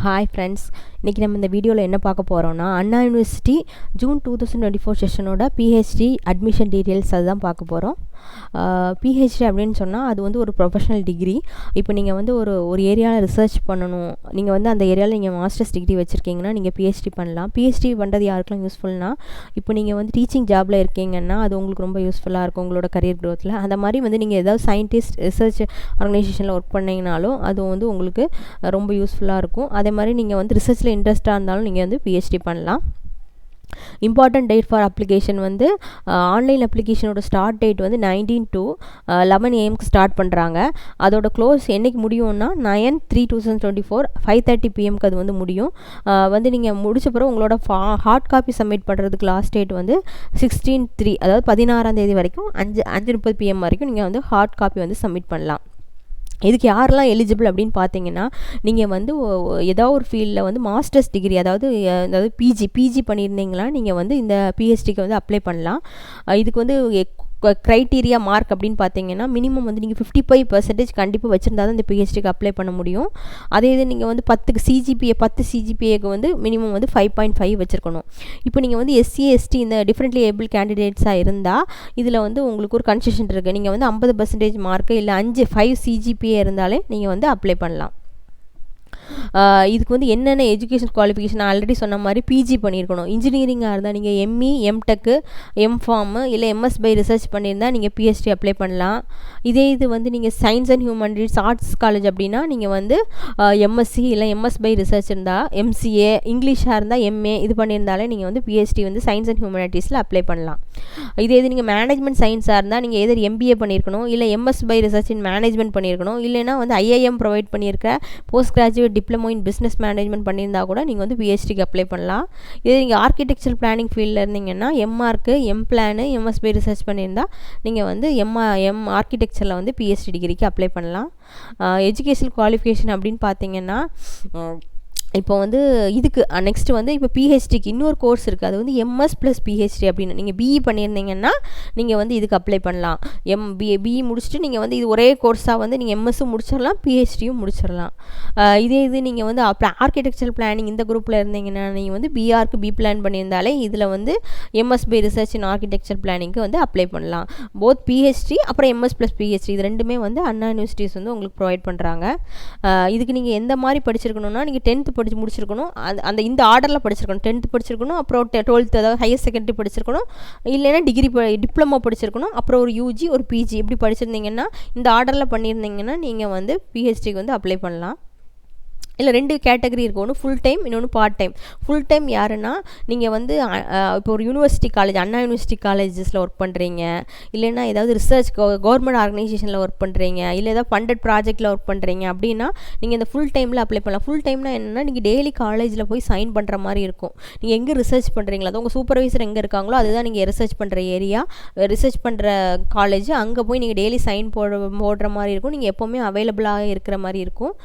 Hi friends, இன்றைக்கி நம்ம இந்த வீடியோவில் என்ன பார்க்க போகிறோம்னா அண்ணா யூனிவர்சிட்டி ஜூன் 2024 செஷனோட பிஹெச்டி அட்மிஷன் டீட்டெயில்ஸ் அதுதான் பார்க்க போகிறோம். பிஹெச்டி அப்படின்னு சொன்னால் அது வந்து ஒரு ப்ரொஃபஷனல் டிகிரி. இப்போ நீங்கள் வந்து ஒரு ஏரியாவில் ரிசர்ச் பண்ணணும், நீங்கள் வந்து அந்த ஏரியாவில் நீங்கள் மாஸ்டர்ஸ் டிகிரி வச்சுருக்கீங்கன்னா நீங்கள் பிஹெச்டி பண்ணலாம். பிஹெச்டி பண்ணுறது யாருக்கெல்லாம் யூஸ்ஃபுல்னா, இப்போ நீங்கள் வந்து டீச்சிங் ஜாபில் இருக்கீங்கன்னா அது உங்களுக்கு ரொம்ப யூஸ்ஃபுல்லாக இருக்கும் உங்களோட கரியர் க்ரோத்தில். அந்த மாதிரி வந்து நீங்கள் ஏதாவது சயின்டிஸ்ட் ரிசர்ச் ஆர்கனைசேஷனில் ஒர்க் பண்ணிங்கனாலும் அது வந்து உங்களுக்கு ரொம்ப யூஸ்ஃபுல்லாக இருக்கும். அதே மாதிரி நீங்கள் வந்து ரிசர்ச்சில் இன்ட்ரெஸ்ட்டாக இருந்தாலும் நீங்கள் வந்து பிஹெச்டி பண்ணலாம். இம்பார்ட்டன்ட் டேட் ஃபார் அப்ளிகேஷன் வந்து ஆன்லைன் அப்ளிகேஷனோட ஸ்டார்ட் டேட் வந்து 19 to 11 AM ஸ்டார்ட் பண்ணுறாங்க. அதோட க்ளோஸ் என்றைக்கு முடியும்னா 9/3/2024 5:30 PM அது வந்து முடியும். வந்து நீங்கள் முடிச்ச பிறகு உங்களோட ஹார்ட் காப்பி சப்மிட் பண்ணுறதுக்கு லாஸ்ட் டேட் வந்து 16/3 அதாவது 16ஆம் தேதி வரைக்கும் 5:30 PM வரைக்கும் நீங்கள் வந்து ஹார்ட் காப்பி வந்து சப்மிட் பண்ணலாம். இதுக்கு யாரெல்லாம் எலிஜிபிள் அப்படின்னு பார்த்தீங்கன்னா, நீங்கள் வந்து ஏதோ ஒரு ஃபீல்டில் வந்து மாஸ்டர்ஸ் டிகிரி அதாவது பிஜி பண்ணியிருந்தீங்களா நீங்கள் வந்து இந்த பிஹெச்டிக்கு வந்து அப்ளை பண்ணலாம். இதுக்கு வந்து க்ரைட்டீரியா மார்க் அப்படின்னு பார்த்தீங்கன்னா மினிமம் வந்து நீங்கள் 55% கண்டிப்பாக வச்சுருந்தா தான் இந்த பிஹெச்டிக்கு அப்ளை பண்ண முடியும். அதே இது நீங்கள் வந்து 10 சிஜிபிஏக்கு வந்து மினிமம் வந்து 5.5 வச்சுருக்கணும். இப்போ நீங்கள் வந்து எஸ்சி எஸ்டி இந்த டிஃப்ரெண்ட்லி ஏபிள் கேண்டிடேட்ஸாக இருந்தால் இதில் வந்து உங்களுக்கு ஒரு கன்செஷன் இருக்குது. நீங்கள் வந்து 50% மார்க்கு இல்லை 5 சிஜிபிஏ இருந்தாலே நீங்கள் வந்து அப்ளை பண்ணலாம். இதுக்கு வந்து என்னென்ன எஜுகேஷன் குவாலிஃபிகேஷன் ஆல்ரெடி சொன்ன மாதிரி பிஜி பண்ணியிருக்கணும். இன்ஜினியரிங்காக இருந்தால் நீங்கள் எம்இ, எம்டெக்கு, எம்ஃபார்மு இல்லை எம்எஸ் பை ரிசர்ச் பண்ணியிருந்தால் நீங்கள் பிஹெச்டி அப்ளை பண்ணலாம். இதே இது வந்து நீங்கள் science and humanities arts college அப்படின்னா நீங்கள் வந்து எம்எஸ்சி இல்லை எம்எஸ் பை ரிசர்ச் இருந்தால் எம்சிஏ, இங்கிலீஷாக இருந்தால் எம்ஏ இது பண்ணியிருந்தாலே நீங்கள் வந்து பிஹெச்டி வந்து சயின்ஸ் அண்ட் ஹியூமனிட்டிஸில் அப்ளை பண்ணலாம். இதே இது நீங்கள் மேனேஜ்மெண்ட் சயின்ஸாக இருந்தால் நீங்கள் எதர் எம்பிஏ பண்ணியிருக்கணும் இல்லை MS by research in management பண்ணியிருக்கணும், இல்லைனா வந்து ஐஐஎம் ப்ரொவைட் பண்ணியிருக்க post graduate diploma in business management பண்ணியிருந்தா கூட நீங்கள் வந்து பிஹெச்டிக்கு அப்ளை பண்ணலாம். இதே நீங்கள் ஆர்கிடெக்சர் பிளானிங் ஃபீல்டில் இருந்தீங்கன்னா எம்ஆர்க்கு, எம்பிளானு, எம்எஸ்பி ரிசர்ச் பண்ணியிருந்தால் நீங்கள் வந்து ஆர்கிடெக்சரில் வந்து பிஹெச்டி டிகிரிக்கு அப்ளை பண்ணலாம். எஜுகேஷன் குவாலிஃபிகேஷன் அப்படின்னு பார்த்தீங்கன்னா இப்போ வந்து இதுக்கு நெக்ஸ்ட்டு வந்து இப்போ பிஹெச்டிக்கு இன்னொரு கோர்ஸ் இருக்குது. அது வந்து எம்எஸ் ப்ளஸ் பிஹெச்டி அப்படின்னு நீங்கள் பிஇ பண்ணியிருந்தீங்கன்னா நீங்கள் வந்து இதுக்கு அப்ளை பண்ணலாம். பிஇ முடிச்சுட்டு நீங்கள் வந்து இது ஒரே கோர்ஸாக வந்து நீங்கள் எம்எஸ்ஸும் முடிச்சிடலாம், பிஹெச்டியும் முடிச்சிடலாம். இதே இது நீங்கள் வந்து ஆர்கிடெக்சர் பிளானிங் இந்த குரூப்பில் இருந்தீங்கன்னா நீங்கள் வந்து பிஆர்க்கு பி பிளான் பண்ணியிருந்தாலே இதில் வந்து MS by research in architecture பிளானிங்க்கு வந்து அப்ளை பண்ணலாம். போத் பிஹெச்டி அப்புறம் எம்எஸ் ப்ளஸ் பிஹெச்டி இது ரெண்டுமே வந்து அண்ணா யூனிவர்சிட்டிஸ் வந்து உங்களுக்கு ப்ரொவைட் பண்ணுறாங்க. இதுக்கு நீங்கள் எந்த மாதிரி படிச்சிருக்கணும்னா நீங்கள் 10th முடிச்சிருக்கணும். இந்த ஆர்டரில் படிச்சிருக்கணும். 10th படிச்சிருக்கணும், அப்புறம் 12th அதாவது ஹையர் செகண்டரி படிச்சிருக்கணும், இல்லைன்னா டிப்ளமோ படிச்சிருக்கணும், அப்புறம் ஒரு யூஜி ஒரு பிஜி இப்படி படிச்சிருந்தீங்கன்னா இந்த ஆர்டரில் பண்ணியிருந்தீங்கன்னா நீங்கள் வந்து பிஹெச்டிக்கு வந்து அப்ளை பண்ணலாம். இல்லை 2 கேட்டகரி இருக்குது. ஒன்று ஃபுல் டைம், இன்னொன்று பார்ட் டைம். ஃபுல் டைம் யாருன்னா நீங்கள் வந்து இப்போ ஒரு யூனிவர்சிட்டி காலேஜ் அண்ணா யூனிவர்சிட்டி காலேஜஸில் ஒர்க் பண்ணுறீங்க, இல்லைன்னா ஏதாவது ரிசர்ச் கவர்மெண்ட் ஆர்கனைசேஷனில் ஒர்க் பண்ணுறீங்க, இல்லை ஏதாவது ஃபண்டட் ப்ராஜெக்ட்டில் ஒர்க் பண்ணுறீங்க அப்படின்னா நீங்கள் இந்த ஃபுல் டைமில் அப்ளை பண்ணலாம். ஃபுல் டைம்னா என்னென்னா நீங்கள் டெய்லி காலேஜில் போய் சைன் பண்ணுற மாதிரி இருக்கும். நீங்கள் எங்கே ரிசர்ச் பண்ணுறீங்களோ அது உங்கள் சூப்பர்வைசர் எங்கே இருக்காங்களோ அதுதான் நீங்கள் ரிசர்ச் பண்ணுற ஏரியா, ரிசர்ச் பண்ணுற காலேஜ். அங்கே போய் நீங்கள் டெய்லி சைன் போடுற மாதிரி இருக்கும். நீங்கள் எப்போவுமே அவைலபிளாக இருக்கிற மாதிரி இருக்கும்.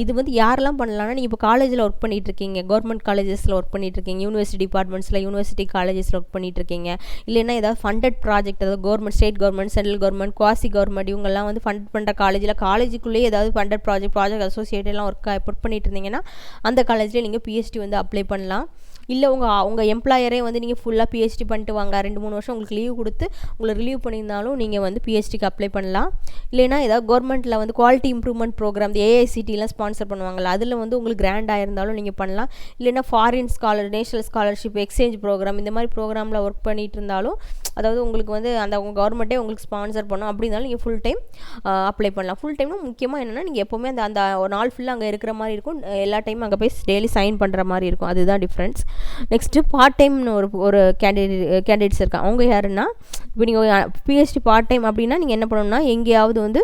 இது வந்து யாரெல்லாம் பண்ணலாம்னா நீங்கள் இப்போ காலேஜில் ஒர்க் பண்ணிட்டு இருக்கீங்க, கவர்மெண்ட் காலேஜஸில் ஒர்க் பண்ணிட்டு இருக்கீங்க, யூனிவர்சிட்டி டிபார்ட்மெண்ட்ஸில் யூனிவர்சிட்டி காலேஜஸில் ஒர்க் பண்ணிட்டு இருக்கீங்க, இல்லைன்னா ஏதாவது ஃபண்டட் ப்ராஜெக்ட் அதாவது government, state government, central government, quasi government இவங்கெல்லாம் வந்து ஃபண்ட் பண்ணுற காலேஜுக்குள்ளேயே ஏதாவது ஃபண்டட் ப்ராஜெக்ட் அசோசியேட்டெல்லாம் ஒர்க் பண்ணிட்டு இருந்தீங்கன்னா அந்த காலேஜில் நீங்கள் பிஹெச்டி வந்து அப்ளை பண்ணலாம். இல்லை உங்கள் எம்ப்ளாயரே வந்து நீங்கள் ஃபுல்லாக பிஹெச்டி பண்ணிட்டு வாங்க 2-3 வருஷம் உங்களுக்கு லீவ் கொடுத்து உங்களை ரிலீவ் பண்ணியிருந்தாலும் நீங்கள் வந்து பிஹெச்டிக்கு அப்ளை பண்ணலாம். இல்லைனா ஏதாவது கவர்மெண்ட்டில் வந்து குவாலிட்டி இம்ப்ரூவ்மெண்ட் ப்ரோக்ராம் ஏஐசிடிலாம் ஸ்பான்சர் பண்ணுவாங்கள்ல அதில் வந்து உங்களுக்கு கிராண்ட் ஆயிருந்தாலும் நீங்கள் பண்ணலாம். இல்லைனா foreign national scholarship, exchange programme இந்த மாதிரி ப்ரோக்ராமில் ஒர்க் பண்ணிட்டு இருந்தாலும் அதாவது உங்களுக்கு வந்து உங்கள் கவர்மெண்ட்டே உங்களுக்கு ஸ்பான்சர் பண்ணும் அப்படின்னாலும் நீங்கள் ஃபுல் டைம் அப்ளை பண்ணலாம். ஃபுல் டைம்னா முக்கியமாக என்னென்னா நீங்கள் எப்போவுமே அந்த ஒரு நாள் ஃபுல்லாக அங்கே இருக்கிற மாதிரி இருக்கும், எல்லா டைமும் அங்கே போய் டெய்லி சைன் பண்ணுற மாதிரி இருக்கும். அதுதான் டிஃப்ரென்ஸ். நெக்ஸ்ட்டு பார்ட் டைம்னு ஒரு கேண்டிடேட்ஸ் இருக்காங்க. அவங்க யாருன்னா இப்போ நீங்கள் பிஹெச்டி பார்ட் டைம் அப்படின்னா நீங்கள் என்ன பண்ணணும்னா எங்கேயாவது வந்து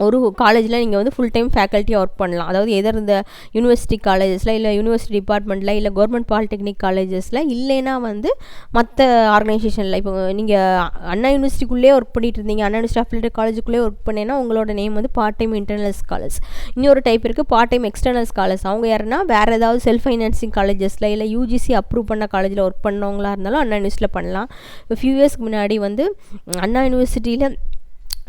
ஒரு காலேஜில் நீங்கள் வந்து ஃபுல் டைம் ஃபேக்கல்ட்டியாக ஒர்க் பண்ணலாம். அதாவது எதர் இந்த யூனிவர்சிட்டி காலேஜஸில் இல்லை யூனிவர்சிட்டி டிபார்ட்மெண்ட்டில் இல்லை கவர்மெண்ட் பாலிடெக்னிக் காலேஜஸில் இல்லைனா வந்து மற்ற ஆர்கனைசேஷனில் இப்போ நீங்கள் அண்ணா யூனிவர்சிட்டிக்குள்ளே ஒர்க் பண்ணிட்டு இருந்தீங்க, அண்ணா யூனிவர்சிட்டி அஃபிலியேட்டட் காலேஜுக்குள்ளே ஒர்க் பண்ணேன்னா உங்களோட நேம் வந்து பார்ட் டைம் இன்டர்னல் ஸ்காலர்ஸ். இன்னொரு டைப் இருக்குது பார்ட் டைம் எக்ஸ்டர்னல் ஸ்காலர்ஸ். அவங்க யாருன்னா வேறு ஏதாவது செல்ஃப் ஃபைனான்சிங் காலேஜஸில் இல்லை யூஜிசி அப்ரூவ் பண்ண காலேஜில் ஒர்க் பண்ணவங்களா இருந்தாலும் அண்ணா யூனிவர்சிட்டியில் பண்ணலாம். இப்போ ஃபியூ இயர்ஸ்க்கு முன்னாடி வந்து அண்ணா யூனிவர்சிட்டியில்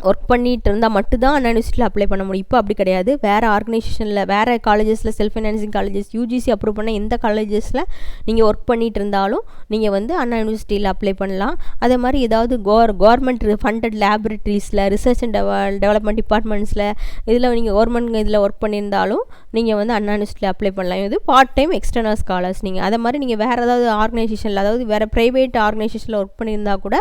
ஒர்க் பண்ணிட்டு இருந்தால் மட்டும்தான் அண்ணா யூனிவர்சிட்டியில் அப்ளை பண்ண முடியும். இப்போ அப்படி கிடையாது. வேறு ஆர்கனைசேஷனில், வேறு காலேஜஸில், self financing colleges, UGC approve பண்ண எந்த காலேஜஸில் நீங்கள் ஒர்க் பண்ணிட்டு இருந்தாலும் நீங்கள் வந்து அண்ணா யூனிவர்சிட்டியில் அப்ளை பண்ணலாம். அதே மாதிரி ஏதாவது கவர்மெண்ட் ஃபண்டட் லேபரட்டரிஸில், ரிசர்ச் அண்ட் டெவலப்மெண்ட் டிபார்ட்மெண்ட்ஸில், இதில் நீங்கள் கவர்மெண்ட் இதில் ஒர்க் பண்ணியிருந்தாலும் நீங்கள் வந்து அண்ணா யூனிவர்சிட்டியில் அப்ளை பண்ணலாம். இது பார்ட் டைம் எக்ஸ்டர்னல் ஸ்காலர்ஸ். நீங்கள் அதே மாதிரி நீங்கள் வேறு ஏதாவது ஆர்கனைசேஷனில், அதாவது வேறு ப்ரைவேட் ஆர்கனைசேஷனில் ஒர்க் பண்ணியிருந்தால் கூட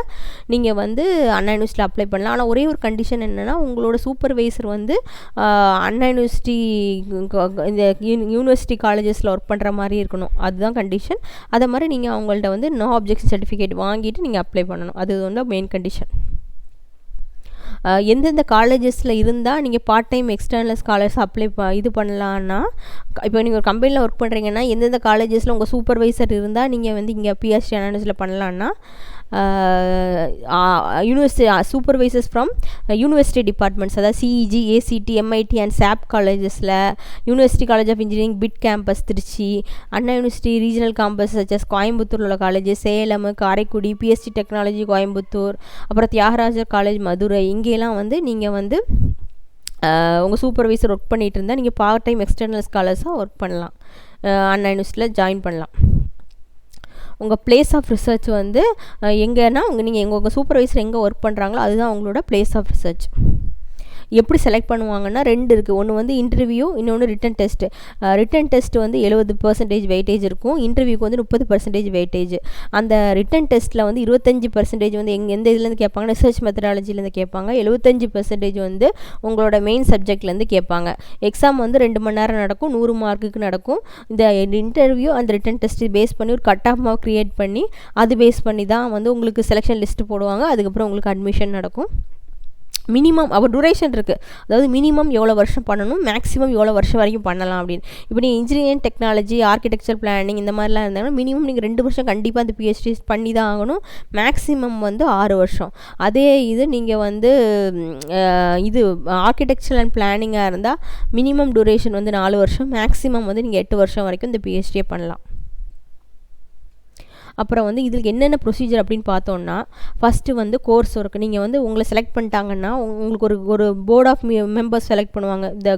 நீங்கள் வந்து அண்ணா யூனிவர்சிட்டியில் அப்ளை பண்ணலாம். ஆனால் ஒரே ஒரு கண்டிஷன் என்னென்னா, உங்களோட சூப்பர்வைசர் வந்து அண்ணா யூனிவர்சிட்டி இந்த யூனிவர்சிட்டி காலேஜஸில் ஒர்க் பண்ணுற மாதிரி இருக்கணும். அதுதான் கண்டிஷன். அதே மாதிரி நீங்கள் அவங்கள்ட்ட வந்து நோ அப்ஜெக்ஷன் சர்டிஃபிகேட் வாங்கிட்டு நீங்கள் அப்ளை பண்ணணும். அது வந்து மெயின் கண்டிஷன். எந்தெந்த காலேஜஸில் இருந்தால் நீங்கள் part time external scholars apply இது பண்ணலான்னா, இப்போ நீங்கள் ஒரு கம்பெனியில் ஒர்க் பண்ணுறீங்கன்னா எந்தெந்த காலேஜஸில் உங்கள் சூப்பர்வைசர் இருந்தால் நீங்கள் வந்து இங்கே பிஎஸ்டி அனாலிசிஸில் பண்ணலான்னா, university supervisors from university departments, அதாவது CEG, ACT, MIT and SAP காலேஜஸில், university college of engineering BIT campus Tiruchi, Anna university regional campus such as கோயம்புத்தூரில் உள்ள college, Salem, Karaikudi, PST technology Coimbatore, அப்புறம் தியாகராஜர் காலேஜ் மதுரை, இங்கெல்லாம் வந்து நீங்கள் வந்து உங்கள் சூப்பர்வைசர் ஒர்க் பண்ணிகிட்டு இருந்தால் நீங்கள் பார்ட் டைம் எக்ஸ்டர்னல் ஸ்காலர்ஸாக ஒர்க் பண்ணலாம். அண்ணா யூனிவர்சிட்டியில் ஜாயின் பண்ணலாம். உங்கள் பிளேஸ் ஆஃப் ரிசர்ச் வந்து எங்கேன்னா நீங்கள் உங்கள் சூப்பர்வைசர் எங்கே ஒர்க் பண்ணுறாங்களோ அதுதான் உங்களோட பிளேஸ் ஆஃப் ரிசர்ச். எப்படி செலக்ட் பண்ணுவாங்கன்னா 2 இருக்குது. ஒன்று வந்து இன்டர்வியூ, இன்னொன்று ரிட்டன் டெஸ்ட்டு. ரிட்டன் டெஸ்ட் வந்து 70% வெயிட்டேஜ் இருக்கும். இன்டர்வியூக்கு வந்து 30% வெயிட்டேஜ். அந்த ரிட்டன் டெஸ்ட்டில் வந்து 25% வந்து எந்த இதுலேருந்து கேட்பாங்க, ரிசர்ச் மெத்தடாலஜிலேருந்து கேட்பாங்க. 75% வந்து உங்களோட மெயின் சப்ஜெக்ட்லேருந்து கேட்பாங்க. எக்ஸாம் வந்து 2 மணி நேரம் நடக்கும், 100 மார்க்குக்கு நடக்கும். இந்த இன்டர்வியூ அந்த ரிட்டன் டெஸ்ட்டு பேஸ் பண்ணி ஒரு கட் ஆஃப் மார்க் க்ரியேட் பண்ணி அது பேஸ் பண்ணி தான் வந்து உங்களுக்கு செலெக்ஷன் லிஸ்ட்டு போடுவாங்க. அதுக்கப்புறம் உங்களுக்கு அட்மிஷன் நடக்கும். மினிமம் அப்போ டூரேஷன் இருக்குது. அதாவது மினிமம் எவ்வளோ வருஷம் பண்ணணும், மேக்ஸிமம் எவ்வளோ வருஷம் வரைக்கும் பண்ணலாம் அப்படின்னு. இப்போ நீங்கள் இன்ஜினியரிங் டெக்னாலஜி, ஆர்கிடெக்சர் பிளானிங் இந்த மாதிரிலாம் இருந்தாங்கன்னா மினிமம் நீங்கள் 2 வருஷம் கண்டிப்பாக அந்த பிஹெச்டி பண்ணி தான் ஆகணும். மேக்ஸிமம் வந்து 6 வருஷம். அதே இது நீங்கள் வந்து இது ஆர்கிடெக்சர் அண்ட் பிளானிங்காக இருந்தால் மினிமம் டூரேஷன் வந்து 4 வருஷம், மேக்ஸிமம் வந்து நீங்கள் 8 வருஷம் வரைக்கும் இந்த பிஹெச்டியை பண்ணலாம். அப்புறம் வந்து இதுக்கு என்னென்ன ப்ரொசீஜர் அப்படின்னு பார்த்தோன்னா, ஃபஸ்ட்டு வந்து கோர்ஸ் ஒர்க். நீங்கள் வந்து உங்களை செலக்ட் பண்ணிட்டாங்கன்னா உங்களுக்கு ஒரு போர்ட் ஆஃப் மெம்பர்ஸ் செலக்ட் பண்ணுவாங்க. இந்த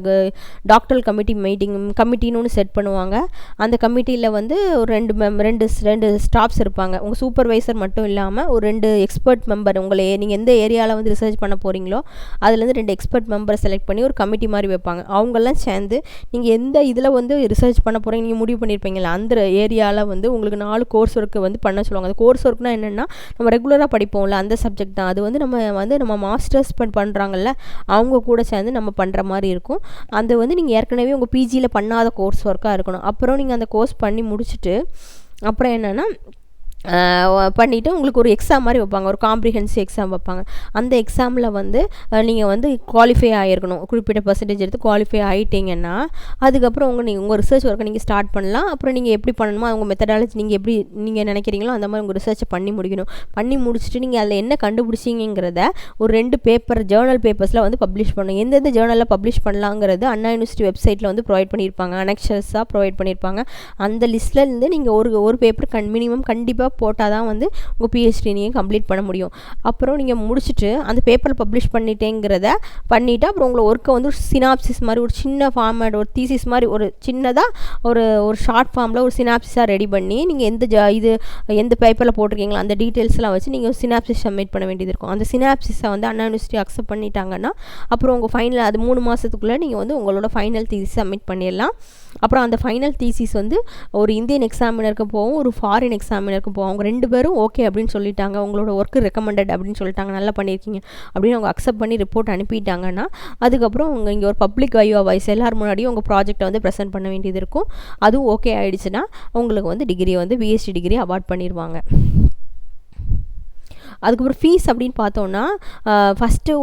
டாக்டரல் கமிட்டின்னு ஒன்று செட் பண்ணுவாங்க. அந்த கமிட்டியில் வந்து ஒரு ரெண்டு ஸ்டாஃப்ஸ் இருப்பாங்க. உங்கள் சூப்பர்வைசர் மட்டும் இல்லாமல் ஒரு 2 எக்ஸ்பர்ட் மெம்பர், நீங்கள் எந்த ஏரியாவில் வந்து ரிசர்ச் பண்ண போகிறீங்களோ அதுலேருந்து 2 எக்ஸ்பர்ட் மெம்பரை செலக்ட் பண்ணி ஒரு கமிட்டி மாதிரி வைப்பாங்க. அவங்கெல்லாம் சேர்ந்து நீங்கள் எந்த இதில் வந்து ரிசர்ச் பண்ண போகிறீங்க நீங்கள் முடிவு பண்ணியிருப்பீங்களா, அந்த ஏரியாவில் வந்து உங்களுக்கு 4 கோர்ஸ் ஒர்க்கு வந்து பண்ண சொல்லுவாங்க. அந்த கோர்ஸ் ஒர்க்னா என்னென்னா, நம்ம ரெகுலராக படிப்போம்ல அந்த சப்ஜெக்ட் தான். அது வந்து நம்ம மாஸ்டர்ஸ் பண்ணுறாங்கல்ல அவங்க கூட சேர்ந்து நம்ம பண்ணுற மாதிரி இருக்கும். அது வந்து நீங்கள் ஏற்கனவே உங்கள் பிஜியில் பண்ணாத கோர்ஸ் ஒர்க்காக இருக்கணும். அப்புறம் நீங்கள் அந்த கோர்ஸ் பண்ணி முடிச்சுட்டு அப்புறம் என்னென்னா பண்ணிவிட்டு உங்களுக்கு ஒரு எக்ஸாம் மாதிரி வைப்பாங்க. ஒரு காம்ப்ரிஹென்சிவ் எக்ஸாம் வைப்பாங்க. அந்த எக்ஸாமில் வந்து நீங்கள் வந்து குவாலிஃபை ஆகிருக்கணும். குறிப்பிட்ட பர்சன்டேஜ் எடுத்து குவாலிஃபை ஆகிட்டீங்கன்னா அதுக்கப்புறம் உங்கள் ரிசர்ச் ஒர்க்கை நீங்கள் ஸ்டார்ட் பண்ணலாம். அப்புறம் நீங்கள் எப்படி பண்ணணுமோ அவங்க மெத்தடாலஜி நீங்கள் எப்படி நீங்கள் நினைக்கிறீங்களோ அந்த மாதிரி உங்கள் ரிசர்ச்சை பண்ணி முடிக்கணும். பண்ணி முடிச்சுட்டு நீங்கள் அதில் என்ன கண்டுபிடிச்சிங்கிறத ஒரு 2 பேப்பர் ஜேர்னல் பேப்பர்ஸில் வந்து பப்ளிஷ் பண்ணணும். எந்தெந்த ஜேர்னலில் பப்ளிஷ் பண்ணலாங்கிறது அண்ணா யூனிவர்சிட்டி வெப்சைட்டில் வந்து ப்ரொவைட் பண்ணியிருப்பாங்க. அனெக்சர்ஸாக ப்ரொவைட் பண்ணியிருப்பாங்க. அந்த லிஸ்ட்லேருந்து நீங்கள் ஒரு பேப்பர் மினிமம் கண்டிப்பாக போட்டால் தான் வந்து உங்கள் பிஹெச்டி நீங்கள் கம்ப்ளீட் பண்ண முடியும். அப்புறம் நீங்கள் முடிச்சுட்டு அந்த பேப்பரில் பப்ளிஷ் பண்ணிட்டேங்கிறத பண்ணிவிட்டு அப்புறம் உங்களை ஒர்க்கை வந்து ஒரு சினாப்சிஸ் மாதிரி ஒரு சின்ன ஃபார்மேட், ஒரு தீசிஸ் மாதிரி ஒரு சின்னதாக ஒரு ஷார்ட் ஃபார்மில் ஒரு சினாப்சிஸாக ரெடி பண்ணி நீங்கள் எந்த பேப்பரில் போட்டிருக்கீங்களோ அந்த டீட்டெயில்ஸ்லாம் வச்சு நீங்கள் சினாப்சிஸ் சப்மிட் பண்ண வேண்டியது இருக்கும். அந்த சினாப்சிஸை வந்து அண்ணா யூனிவர்சிட்டி அக்செப்ட் பண்ணிட்டாங்கன்னா அப்புறம் உங்கள் ஃபைனல் அது 3 மாதத்துக்குள்ளே நீங்கள் வந்து உங்களோட ஃபைனல் தீசிஸ் சப்மிட் பண்ணிடலாம். அப்புறம் அந்த ஃபைனல் தீசிஸ் வந்து ஒரு இந்தியன் எக்ஸாமினருக்கு போகும், ஒரு ஃபாரின் எக்ஸாமினருக்கு போகும். அவங்க 2 பேரும் ஓகே அப்படின்னு சொல்லிட்டாங்க, உங்களோட ஒர்க்கு ரெக்கமெண்டட் அப்படின்னு சொல்லிட்டாங்க, நல்லா பண்ணியிருக்கீங்க அப்படின்னு அவங்க அக்செப்ட் பண்ணி ரிப்போர்ட் அனுப்பிட்டாங்கன்னா அதுக்கப்புறம் உங்கள் இங்கே ஒரு பப்ளிக் ஐஓ வாய்ஸ் எல்லோரும் முன்னாடியும் உங்கள் ப்ராஜெக்டை வந்து ப்ரெசென்ட் பண்ண வேண்டியது இருக்கும். அதுவும் ஓகே ஆகிடுச்சுன்னா உங்களுக்கு வந்து டிகிரி வந்து பிஹெச்டி டிகிரி அவார்ட் பண்ணிடுவாங்க. அதுக்கப்புறம் ஃபீஸ் அப்படின்னு பார்த்தோன்னா ஃபஸ்ட்டு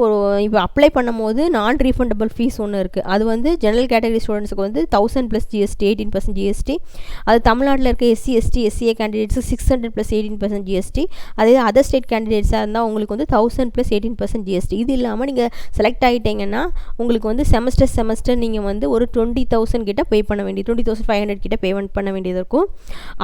இப்போ அப்ளை பண்ணும் போது நான் ரீஃபண்டபிள் ஃபீஸ் ஒன்று இருக்குது. அது வந்து ஜெனரல் கேட்டகரி ஸ்டூடெண்ட்ஸுக்கு வந்து 1000 + GST 18% GST. அது தமிழ்நாட்டில் இருக்க SC ST SCA கேண்டிடேட்ஸுக்கு 600 + 18% GST. அதே அதர் ஸ்டேட் கேண்டிடேட்ஸாக இருந்தால் உங்களுக்கு வந்து 1000 + 18% GST. இது இல்லாமல் நீங்கள் செலக்ட் ஆகிட்டீங்கன்னா உங்களுக்கு வந்து செமஸ்டர் நீங்கள் வந்து ஒரு 20,000 கிட்ட பே பண்ண வேண்டியது, 20,500 கிட்ட பேமெண்ட் பண்ண வேண்டியது இருக்கும்.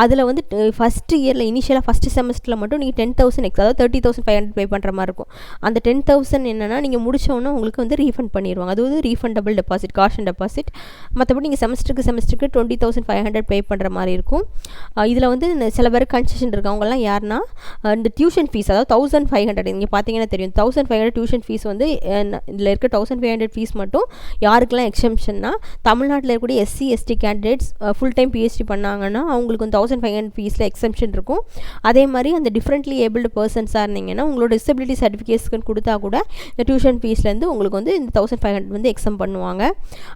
அதில் வந்து ஃபஸ்ட்டு இயரில் இனிஷியலாக ஃபஸ்ட்டு செமஸ்டரில் மட்டும் நீங்கள் 10,000 அதாவது 20,500 பே பண்ணுற மாதிரி இருக்கும். அந்த 10,000 என்னென்னா நீங்கள் முடித்தோன்னே உங்களுக்கு வந்து ரீஃபண்ட் பண்ணிடுவாங்க. அது வந்து ரீஃபண்டபிள் டெபாசிட், காஷன் டெபாசிட். மற்றபடி நீங்கள் செமஸ்டருக்கு 20,500 பே பண்ணுற மாதிரி இருக்கும். இதில் வந்து சில பேர் கன்செஷன் இருக்குது. அவங்கெல்லாம் யாருன்னா இந்த டியூஷன் ஃபீஸ், அதாவது 1,500 நீங்கள் பார்த்தீங்கன்னா தெரியும். 1,500 டியூஷன் ஃபீஸ் வந்து இதில் இருக்க 1,500 ஃபீஸ் மட்டும் யாருக்கெல்லாம் எக்ஸம்ஷன்னா, தமிழ்நாட்டில் இருக்கக்கூடிய SC ST candidates full time PhD பண்ணாங்கன்னா அவங்களுக்கு வந்து 1,500 ஃபீஸில் எக்ஸம்ஷன் இருக்கும். அதே மாதிரி அந்த டிஃப்ரெண்ட்லி ஏபிள்டு பர்சன்ஸாக இருந்தீங்கன்னா உங்களோட டிசபிலிட்டி சர்டிஃபிகேட்ஸ்க்கு கொடுத்தா கூட இந்த டியூஷன் ஃபீஸ்லேருந்து உங்களுக்கு வந்து இந்த 1,500 வந்து எக்ஸம் பண்ணுவாங்க.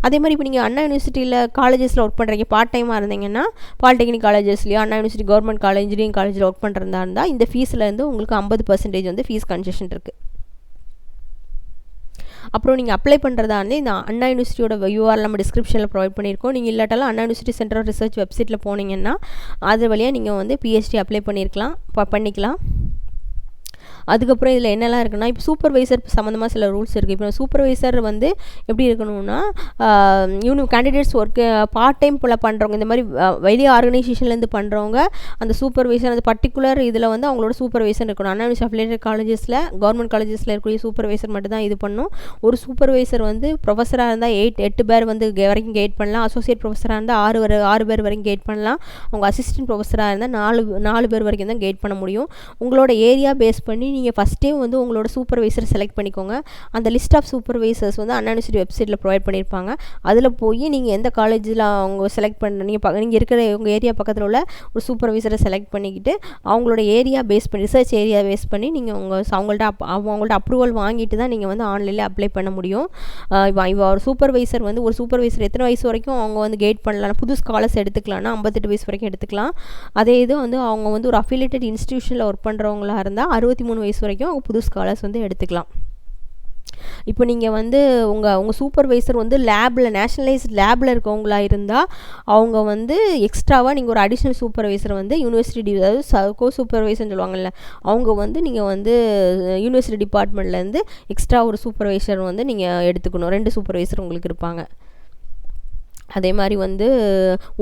அதே மாதிரி இப்போ நீங்கள் அண்ணா யூனிவர்சிட்டியில் காலேஜஸில் ஒர்க் பண்ணுறீங்க, பார்ட் டைமாக இருந்தீங்கன்னா பாலிடெக்னிக் காலேஜஸ்லையோ அண்ணா யூனிவர்சிட்டி கவர்மெண்ட் காலேஜ் இன்ஜினியரிங் காலேஜில் ஒர்க் பண்ணுறதா இருந்தால் இந்த ஃபீஸ்லேருந்து உங்களுக்கு 50% வந்து ஃபீஸ் கன்செஷன் இருக்குது. அப்புறம் நீங்கள் அப்ளை பண்ணுறதா வந்து இந்த அண்ணா யூனிவர்சிட்டியோட URL நம்ம டிஸ்கிரிப்ஷனில் ப்ரொவைட் பண்ணியிருக்கோம். நீங்கள் இல்லாட்டாலும் அண்ணா யூனிவர்சிட்டி சென்டர் ஆஃப் ரிசர்ச் வெப்சைட்டில் போனீங்கன்னா அது வழியாக நீங்கள் வந்து PhD அப்ளை பண்ணிக்கலாம். அதுக்கப்புறம் இதில் என்னெல்லாம் இருக்குன்னா, இப்போ சூப்பர்வைசர் சம்மந்தமாக சில ரூல்ஸ் இருக்குது. இப்போ சூப்பர்வைசர் வந்து எப்படி இருக்கணும்னா, கேண்டிடேட்ஸ் ஒர்க்கு பார்ட் டைம் போல் பண்ணுறவங்க, இந்த மாதிரி வெளியே ஆர்கனைசேஷன்லேருந்து பண்ணுறவங்க, அந்த சூப்பர்வைசர் அந்த பர்டிகுலர் இதில் வந்து அவங்களோட சூப்பர்வைசர் இருக்கணும். அண்ணா யூனிவர்சிட்டி அஃபிலியேட்டட் காலேஜஸில் கவர்மெண்ட் காலேஜஸில் இருக்கக்கூடிய சூப்பர்வைசர் மட்டும் தான் இது பண்ணும். ஒரு சூப்பர்வைசர் வந்து ப்ரொஃபஸராக இருந்தால் 8 பேர் வந்து வரைக்கும் கைட் பண்ணலாம். அசோசியேட் ப்ரொஃபஸராக இருந்தால் 6 பேர் வரைக்கும் கைட் பண்ணலாம். அவங்க அசிஸ்டன்ட் ப்ரொஃபஸராக இருந்தால் 4 பேர் வரைக்கும் தான் கைட் பண்ண முடியும். உங்களோட ஏரியா பேஸ் பண்ணி நீங்கள் ஃபஸ்ட்டே வந்து உங்களோட சூப்பர்வைசர் செலக்ட் பண்ணிக்கோங்க. அந்த லிஸ்ட் ஆஃப் சூப்பர்வைசர்ஸ் வந்து அண்ணா யூனிவர்சிட்டி வெப்சைட்டில் ப்ரொவைட் பண்ணியிருப்பாங்க. அதில் போய் நீங்கள் எந்த காலேஜில் அவங்க செலக்ட் பண்ண நீங்கள் இருக்கிற உங்கள் ஏரியா பக்கத்தில் உள்ள ஒரு சூப்பர்வைசரை செலக்ட் பண்ணிக்கிட்டு அவங்களோட ஏரியா பேஸ் பண்ணி ரிசர்ச் ஏரியா பேஸ் பண்ணி நீங்கள் அவங்கள்ட்ட அப்ரூவல் வாங்கிட்டு தான் நீங்கள் வந்து ஆன்லைனில் அப்ளை பண்ண முடியும். ஒரு சூப்பர்வைசர் எத்தனை வயசு வரைக்கும் அவங்க வந்து கைட் பண்ணலாம், புது ஸ்காலர்ஸ் எடுத்துக்கலாம்னா 58 வயசு வரைக்கும் எடுத்துக்கலாம். அதே இது வந்து அவங்க வந்து ஒரு அஃபிலியேட்டட் இன்ஸ்டிடியூஷனில் ஒர்க் பண்ணுறவங்களா இருந்தால் 63 வயசு வரைக்கும் அவங்க புது ஸ்காலர்ஸ் வந்து எடுத்துக்கலாம். இப்போ நீங்கள் வந்து உங்கள் சூப்பர்வைசர் வந்து நேஷ்னலைஸ்ட் லேபில் இருக்கவங்களா இருந்தால் அவங்க வந்து எக்ஸ்ட்ராவாக நீங்கள் ஒரு அடிஷ்னல் சூப்பர்வைசர் வந்து யூனிவர்சிட்டி, அதாவது கோ சூப்பர்வைசர்னு சொல்லுவாங்கள்ல, அவங்க வந்து நீங்கள் வந்து யூனிவர்சிட்டி டிபார்ட்மெண்ட்லேருந்து எக்ஸ்ட்ரா ஒரு சூப்பர்வைசர் வந்து நீங்கள் எடுத்துக்கணும். 2 சூப்பர்வைசர் உங்களுக்கு இருப்பாங்க. அதே மாதிரி வந்து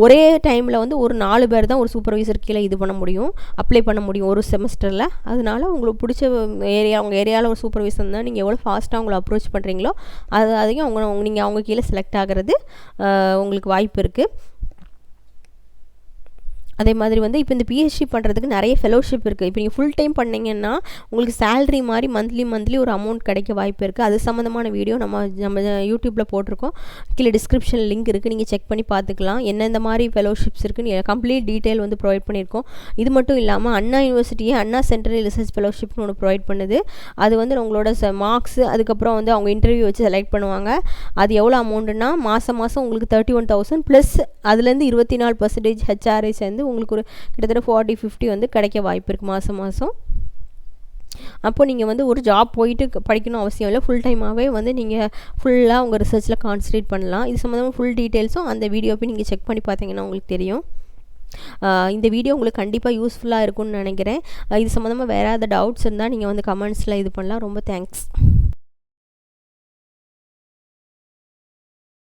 ஒரே டைமில் வந்து ஒரு 4 பேர் தான் ஒரு சூப்பர்வைசர் கீழே இது பண்ண முடியும், அப்ளை பண்ண முடியும் ஒரு செமஸ்டரில். அதனால உங்களுக்கு பிடிச்ச உங்கள் ஏரியாவில் ஒரு சூப்பர்வைசர் தான் நீங்கள் எவ்வளோ ஃபாஸ்ட்டாக அவங்கள அப்ரோச் பண்ணுறீங்களோ அதையும் நீங்கள் அவங்க கீழே செலக்ட் ஆகிறது உங்களுக்கு வாய்ப்பு இருக்குது. அதே மாதிரி வந்து இப்போ இந்த PhD பண்ணுறதுக்கு நிறைய ஃபெலோஷிப் இருக்குது. இப்போ நீங்கள் ஃபுல் டைம் பண்ணிங்கன்னா உங்களுக்கு சேலரி மாதிரி மந்த்லி ஒரு அமௌண்ட் கிடைக்க வாய்ப்பு இருக்குது. அது சம்மந்தமான வீடியோ நம்ம யூடியூப்பில் போட்டிருக்கோம். கீழே டிஸ்கிரிப்ஷன் லிங்க் இருக்குது, நீங்கள் செக் பண்ணி பார்த்துக்கலாம். எந்தெந்த மாதிரி ஃபெலோஷிப்ஸ் இருக்குன்னு கம்ப்ளீட் டீட்டெயில் வந்து ப்ரொவைட் பண்ணியிருக்கோம். இது மட்டும் இல்லாமல் அண்ணா யூனிவர்சிட்டியே அண்ணா சென்ட்ரல் ரிசர்ச் ஃபெலோஷிப்னு ஒன்று ப்ரொவைட் பண்ணுது. அது வந்து உங்களோட மார்க்ஸ், அதுக்கப்புறம் வந்து அவங்க இன்டர்வியூ வச்சு செலக்ட் பண்ணுவாங்க. அது எவ்வளோ அமௌண்ட்டுனா மாதம் உங்களுக்கு 31,000 ப்ளஸ் அதுலேருந்து 24% HRI சேர்ந்து உங்களுக்கு ஒரு கிட்டத்தட்ட 40-50 வந்து கிடைக்க வாய்ப்பு இருக்குது மாதம். அப்போ நீங்கள் வந்து ஒரு ஜாப் போயிட்டு படிக்கணும் அவசியம் இல்லை, ஃபுல் டைமாகவே வந்து நீங்கள் ஃபுல்லாக உங்கள் ரிசர்ச்சில் கான்சன்ட்ரேட் பண்ணலாம். இது சம்மந்தமாக ஃபுல் டீட்டெயில்ஸும் அந்த வீடியோ போய் நீங்கள் செக் பண்ணி பார்த்தீங்கன்னா உங்களுக்கு தெரியும். இந்த வீடியோ உங்களுக்கு கண்டிப்பாக யூஸ்ஃபுல்லாக இருக்கும்னு நினைக்கிறேன். இது சம்மந்தமாக வேறு ஏதாவது டவுட்ஸ் இருந்தால் நீங்கள் வந்து கமெண்ட்ஸில் இது பண்ணலாம். ரொம்ப தேங்க்ஸ்.